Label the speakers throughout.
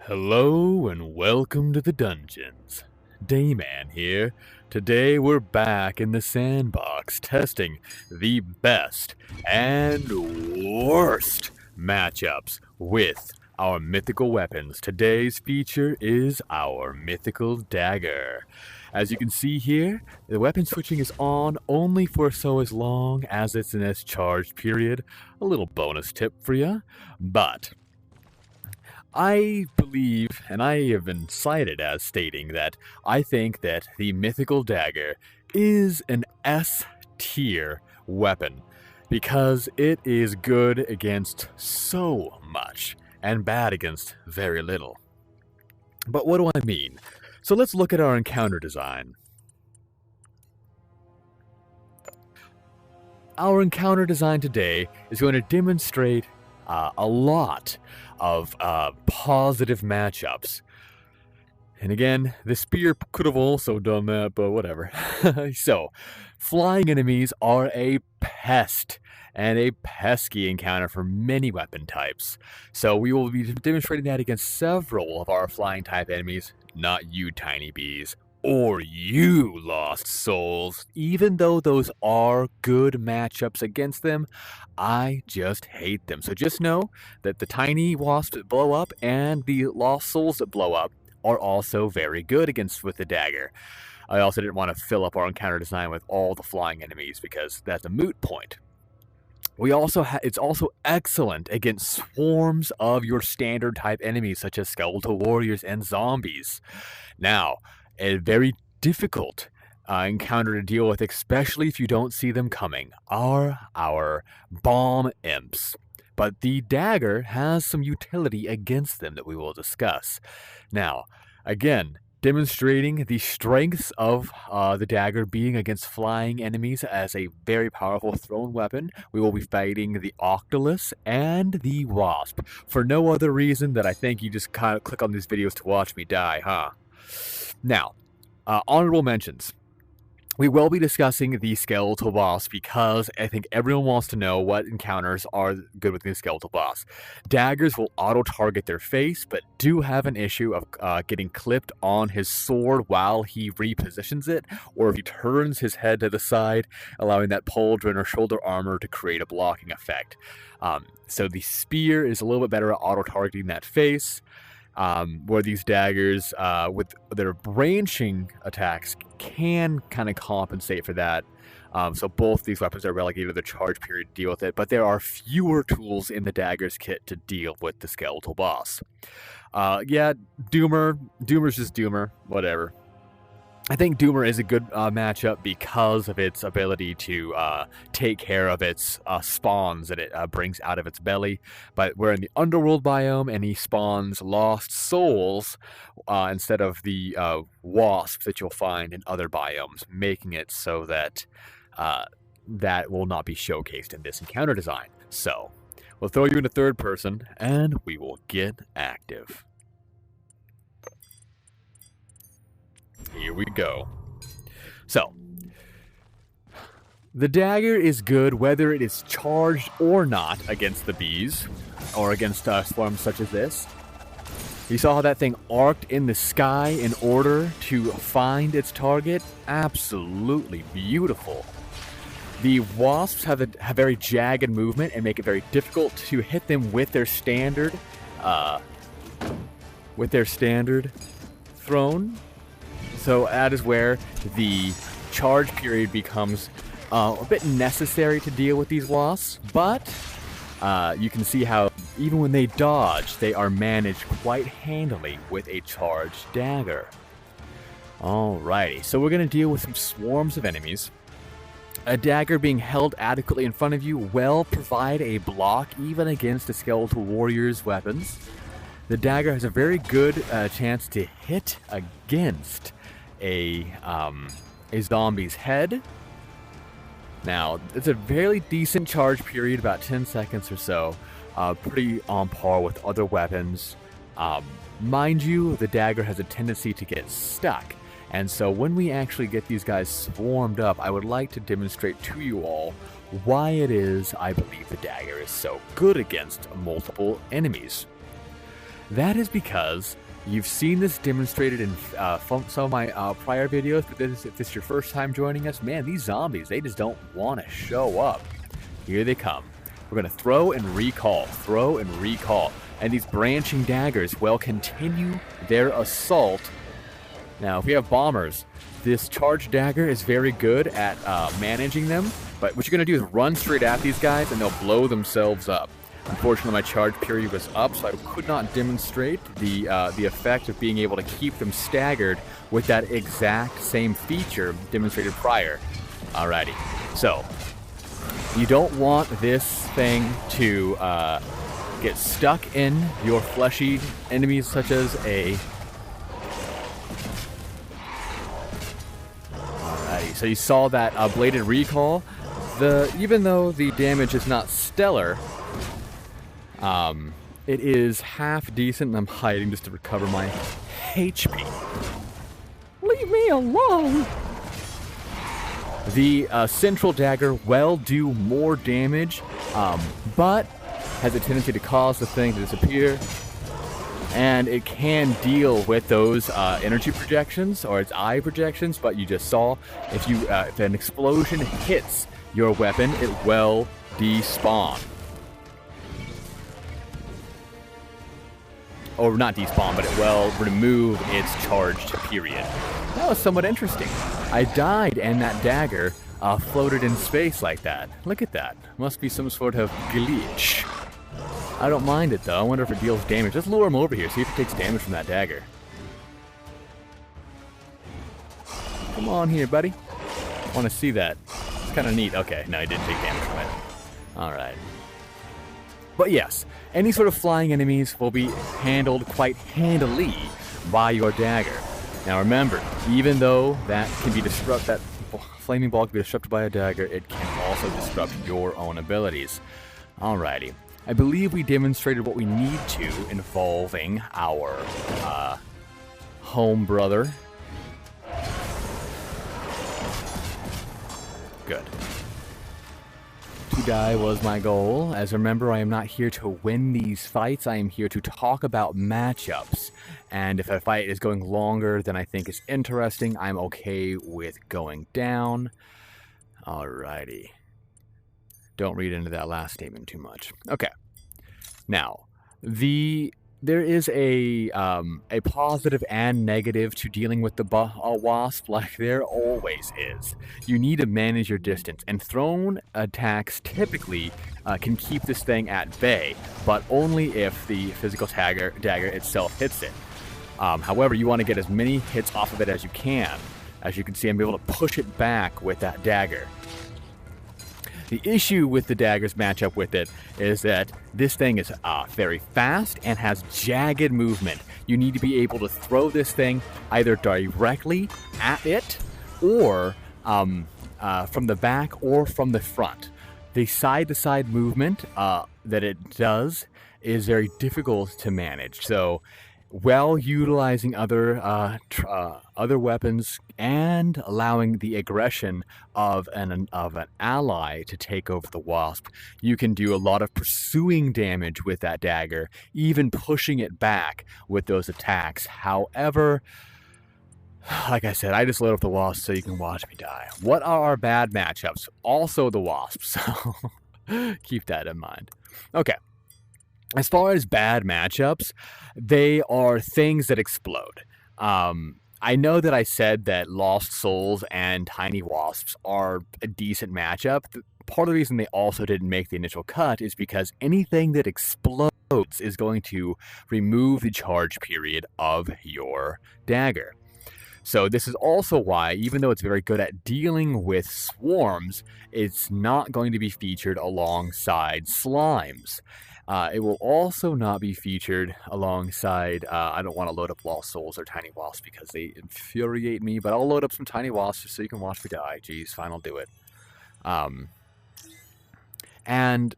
Speaker 1: Hello and welcome to the dungeons. Dayman here. Today we're back in the sandbox testing the best and worst matchups with our mythical weapons. Today's feature is our Mythical Dagger. As you can see here, the weapon switching is on only for as long as it's in its charged period. A little bonus tip for you, but I believe, and I have been cited as stating that I think that the Mythical Dagger is an S tier weapon because it is good against so much and bad against very little. But what do I mean? So let's look at our encounter design. Our encounter design today is going to demonstrate a lot of positive matchups. And again, the spear could have also done that, but whatever. So, flying enemies are a pest and a pesky encounter for many weapon types. So we will be demonstrating that against several of our flying type enemies, not you tiny bees, or you lost souls. Even though those are good matchups against them, I just hate them. So just know that the tiny wasps that blow up and the lost souls that blow up are also very good against with the dagger. I also didn't want to fill up our encounter design with all the flying enemies because that's a moot point. We also it's also excellent against swarms of your standard type enemies such as skeletal warriors and zombies. Now, a very difficult encounter to deal with, especially if you don't see them coming, are our bomb imps. But the dagger has some utility against them that we will discuss. Now, again, demonstrating the strengths of the dagger being against flying enemies as a very powerful thrown weapon, we will be fighting the Octolus and the Wasp. For no other reason that I think you just kind of click on these videos to watch me die, huh? Now, honorable mentions. We will be discussing the Skeletal Boss because I think everyone wants to know what encounters are good with the Skeletal Boss. Daggers will auto-target their face, but do have an issue of getting clipped on his sword while he repositions it, or if he turns his head to the side, allowing that pauldron or shoulder armor to create a blocking effect. So the spear is a little bit better at auto-targeting that face. Where these daggers, with their branching attacks, can kind of compensate for that. So both these weapons are relegated to the charge period to deal with it, but there are fewer tools in the dagger's kit to deal with the Skeletal Boss. Yeah, Doomer's just Doomer, whatever. I think Doomer is a good matchup because of its ability to take care of its spawns that it brings out of its belly. But we're in the underworld biome, and he spawns lost souls instead of the wasps that you'll find in other biomes, making it so that that will not be showcased in this encounter design. So we'll throw you into third person, and we will get active. Here we go. So, the dagger is good whether it is charged or not against the bees, or against swarms such as this. You saw how that thing arced in the sky in order to find its target? Absolutely beautiful. The wasps have a very jagged movement and make it very difficult to hit them with their standard thrown. So that is where the charge period becomes a bit necessary to deal with these wasps, but you can see how even when they dodge, they are managed quite handily with a charged dagger. Alrighty, so we're going to deal with some swarms of enemies. A dagger being held adequately in front of you will provide a block even against a skeletal warrior's weapons. The dagger has a very good chance to hit against a zombie's head. Now, it's a fairly decent charge period, about 10 seconds or so. Pretty on par with other weapons. Mind you, the dagger has a tendency to get stuck. And so when we actually get these guys swarmed up, I would like to demonstrate to you all why it is I believe the dagger is so good against multiple enemies. That is because you've seen this demonstrated in some of my prior videos, but if this is your first time joining us, man, these zombies, they just don't want to show up. Here they come. We're going to throw and recall, and these branching daggers will continue their assault. Now, if we have bombers, this charged dagger is very good at managing them, but what you're going to do is run straight at these guys, and they'll blow themselves up. Unfortunately, my charge period was up, so I could not demonstrate the effect of being able to keep them staggered with that exact same feature demonstrated prior. Alrighty, so you don't want this thing to get stuck in your fleshy enemies, such as a... Alrighty, so you saw that bladed recall. Even though the damage is not stellar, it is half decent, and I'm hiding just to recover my HP. Leave me alone! The central dagger will do more damage, but has a tendency to cause the thing to disappear, and it can deal with those energy projections, or its eye projections, but you just saw, if an explosion hits your weapon, it will despawn. Or not despawn, but it will remove its charged period. That was somewhat interesting. I died and that dagger floated in space like that. Look at that. Must be some sort of glitch. I don't mind it though. I wonder if it deals damage. Let's lure him over here, see if it takes damage from that dagger. Come on here, buddy. I want to see that. It's kind of neat. Okay, no, he didn't take damage from it. Alright. But yes, any sort of flying enemies will be handled quite handily by your dagger. Now remember, even though that flaming ball can be disrupted by a dagger, it can also disrupt your own abilities. Alrighty. I believe we demonstrated what we need to involving our home brother. Good. To die was my goal. As remember, I am not here to win these fights. I am here to talk about matchups. And if a fight is going longer than I think is interesting, I'm okay with going down. Alrighty. Don't read into that last statement too much. Okay. Now, there is a positive and negative to dealing with the wasp, like there always is. You need to manage your distance, and thrown attacks typically can keep this thing at bay, but only if the physical dagger itself hits it. However, you want to get as many hits off of it as you can. As you can see, I'm able to push it back with that dagger. The issue with the dagger's matchup with it is that this thing is very fast and has jagged movement. You need to be able to throw this thing either directly at it or from the back or from the front. The side-to-side movement that it does is very difficult to manage. So, while utilizing other weapons and allowing the aggression of an ally to take over the wasp, you can do a lot of pursuing damage with that dagger, even pushing it back with those attacks. However, like I said, I just load up the wasp so you can watch me die. What are our bad matchups? Also the wasp, so keep that in mind. Okay. As far as bad matchups, they are things that explode. I know that I said that Lost Souls and Tiny Wasps are a decent matchup. Part of the reason they also didn't make the initial cut is because anything that explodes is going to remove the charge period of your dagger. So this is also why, even though it's very good at dealing with swarms, it's not going to be featured alongside slimes. It will also not be featured alongside, I don't want to load up Lost Souls or Tiny Wasps because they infuriate me, but I'll load up some Tiny Wasps just so you can watch me die. Jeez, fine, I'll do it. And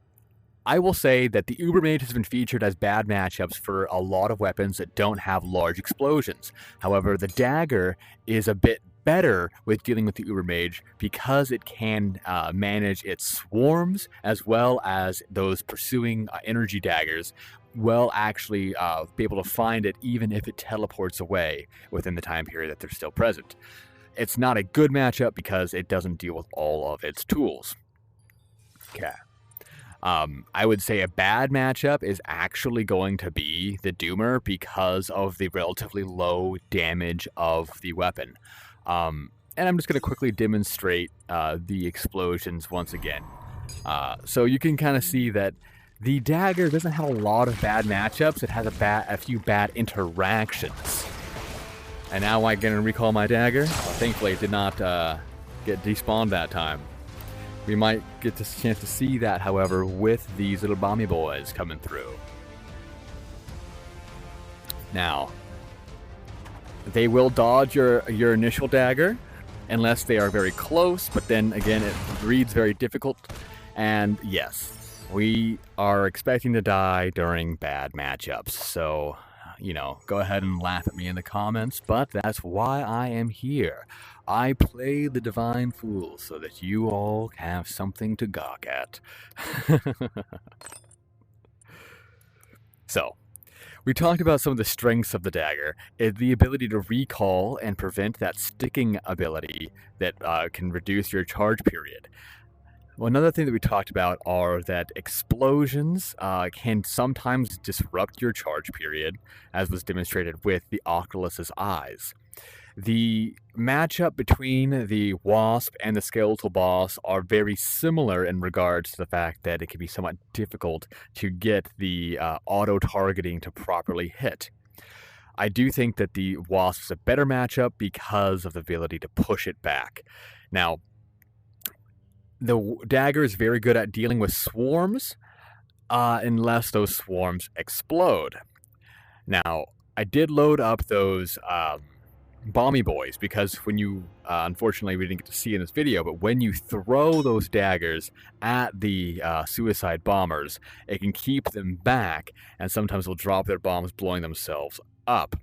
Speaker 1: I will say that the Ubermage has been featured as bad matchups for a lot of weapons that don't have large explosions. However, the dagger is a bit better with dealing with the Ubermage because it can manage its swarms as well as those pursuing energy daggers will actually be able to find it even if it teleports away within the time period that they're still present. It's not a good matchup because it doesn't deal with all of its tools. Okay. I would say a bad matchup is actually going to be the Doomer because of the relatively low damage of the weapon. And I'm just going to quickly demonstrate the explosions once again. So you can kind of see that the dagger doesn't have a lot of bad matchups. It has a few bad interactions. And now I'm going to recall my dagger. Well, thankfully, it did not get despawned that time. We might get this chance to see that, however, with these little bomby boys coming through. Now, they will dodge your initial dagger unless they are very close, but then again, it reads very difficult. And yes, we are expecting to die during bad matchups. So, you know, go ahead and laugh at me in the comments, but that's why I am here. I play the Divine Fool so that you all have something to gawk at. So, we talked about some of the strengths of the dagger. The ability to recall and prevent that sticking ability that can reduce your charge period. Well, another thing that we talked about are that explosions can sometimes disrupt your charge period, as was demonstrated with the Oculus's eyes. The matchup between the Wasp and the Skeletal Boss are very similar in regards to the fact that it can be somewhat difficult to get the auto-targeting to properly hit. I do think that the Wasp is a better matchup because of the ability to push it back. Now, the dagger is very good at dealing with swarms, unless those swarms explode. Now, I did load up those bomby boys because when you, unfortunately we didn't get to see in this video, but when you throw those daggers at the suicide bombers, it can keep them back, and sometimes they'll drop their bombs, blowing themselves up.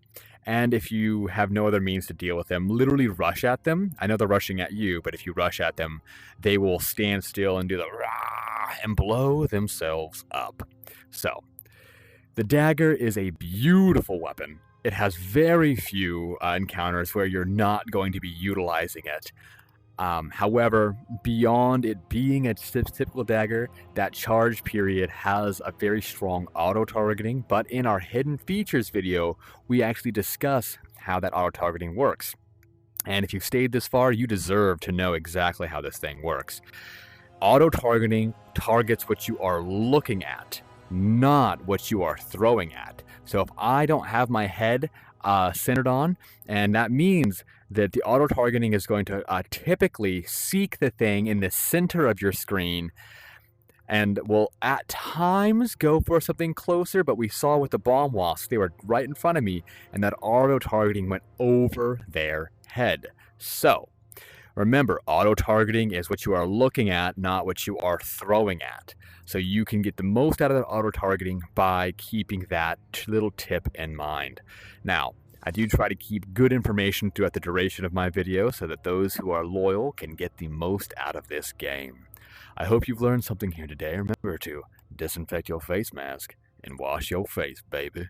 Speaker 1: And if you have no other means to deal with them, literally rush at them. I know they're rushing at you, but if you rush at them, they will stand still and do the rah and blow themselves up. So, the dagger is a beautiful weapon. It has very few encounters where you're not going to be utilizing it. However, beyond it being a typical dagger, that charge period has a very strong auto-targeting, but in our hidden features video, we actually discuss how that auto-targeting works. And if you've stayed this far, you deserve to know exactly how this thing works. Auto-targeting targets what you are looking at, not what you are throwing at. So if I don't have my head centered on, and that means that the auto-targeting is going to typically seek the thing in the center of your screen and will at times go for something closer, but we saw with the bomb wasps, they were right in front of me, and that auto-targeting went over their head. So, remember, auto-targeting is what you are looking at, not what you are throwing at. So you can get the most out of the auto-targeting by keeping that little tip in mind. Now, I do try to keep good information throughout the duration of my video so that those who are loyal can get the most out of this game. I hope you've learned something here today. Remember to disinfect your face mask and wash your face, baby.